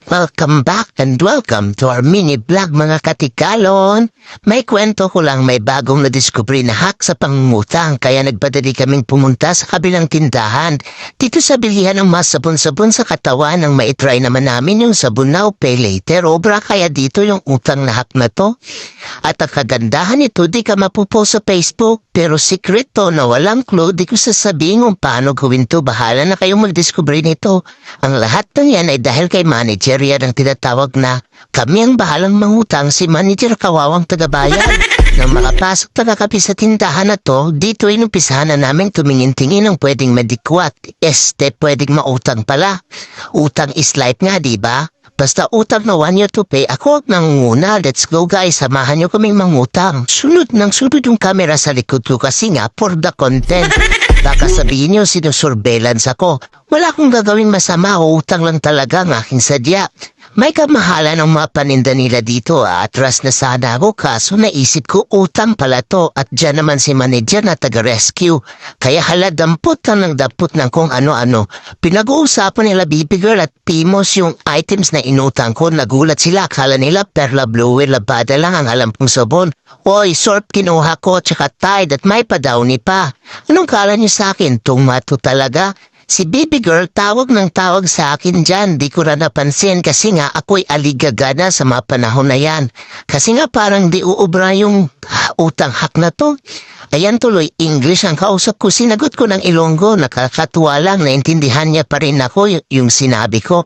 Welcome back and welcome to our mini vlog mga katikalon. May kwento ko lang, may bagong nadiskubre na hack sa pangungutang kaya nagpadali kaming pumunta sa kabilang tindahan. Dito sa bilihan ng mas sabon-sabon sa katawan nang maitry naman namin yung sabon now pay later. Obra kaya dito yung utang na hack na to. At ang kagandahan nito di ka mapupost sa Facebook pero secret to na walang clue. Di ko sasabihin kung paano gawin to. Bahala na kayong magdiskubre nito. Ang lahat ng yan ay dahil kay manager yan ang tinatawag na kami ang bahalang mangutang, si manager kawawang tagabayan. Nang makapasok tagakapi sa tindahan na to, dito inumpisahan na namin tumingin-tingin ng pwedeng madikwat. Pwedeng mautang pala. Utang is life nga, diba? Basta utang na 1 year to pay, ako ang nangunguna. Let's go guys, samahan nyo kaming mangutang. Sunod yung camera sa likod ko kasi nga for the content. Baka sabihin nyo sinusurveillance ako. Wala akong gagawin masama, utang lang talaga ang aking sadya. May kamahalan ng mga paninda nila dito, atras na sana ako kaso naisip ko utang pala to at dyan naman si manager na taga-rescue. Kaya haladampot ka ng dapot ng kung ano-ano. Pinag-uusapan nila Baby Girl at Pimos yung items na inutang ko. Nagulat sila, akala nila Perla Blue Labada lang ang alam kong sabon. Oy, Sorb kinuha ko tsaka Tide at may padawni pa. Anong kala niyo sa akin? Tumato talaga. Si Baby Girl tawag ng tawag sa akin dyan, di ko na napansin kasi nga ako'y aligagana sa mga panahon na yan. Kasi nga parang di uubra yung utang hack na to. Ayan tuloy, English ang kausap ko, sinagot ko ng Ilonggo, nakakatuwa lang, naintindihan niya pa rin ako yung sinabi ko.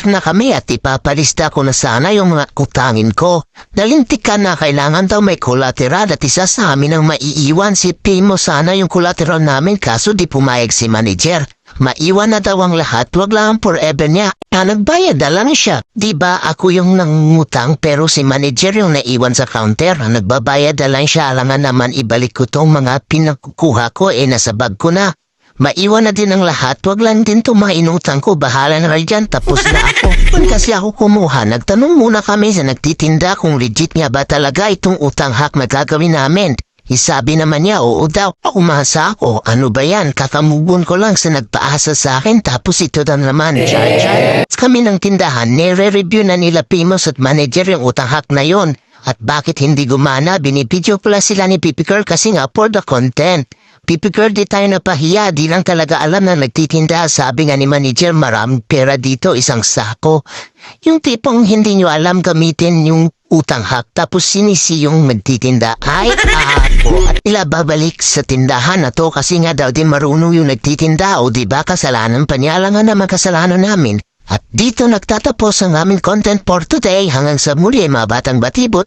Na kami at ipapalista ko na sana yung mga utangin ko. Nalintikan na kailangan daw may collateral at isa sa amin ang maiiwan si Pimo sana yung collateral namin kaso di pumayag si manager. Maiwan na daw ang lahat, wag lang forever niya. Nagbayad na lang siya. Diba ako yung nangutang pero si manager yung naiwan sa counter. Nagbabayad na lang siya, alangan naman ibalik ko tong mga pinakukuha ko nasa bag ko na. Maiwan na din ang lahat, wag lang din itong mga inutang ko, bahala na rin dyan, tapos na ako. Kasi ako kumuha, nagtanong muna kami sa nagtitinda kung legit nga ba talaga itong utang hack na gagawin namin. Isabi naman niya, oo daw. Umasa ako, ano ba yan? Kakamubon ko lang sa nagpaasa sa akin tapos ito na naman. Kami ng tindahan, nire-review na nila Pimos at manager yung utang hack na yon. At bakit hindi gumana, binipidyo pala sila ni Pipi Girl kasi nga for the content. Pipi Girl, di tayo napahiya, di lang talaga alam na nagtitinda. Sabi nga ni manager, maraming pera dito, isang sako. Yung tipong hindi nyo alam gamitin yung utang hack tapos sinisi yung magtitinda. Ay, ako. At babalik sa tindahan na to kasi nga daw di marunong yung nagtitinda o diba kasalanan pa niya lang na makasalanan namin. At dito nagtatapos ang aming content for today. Hanggang sa muli mga batang batibot.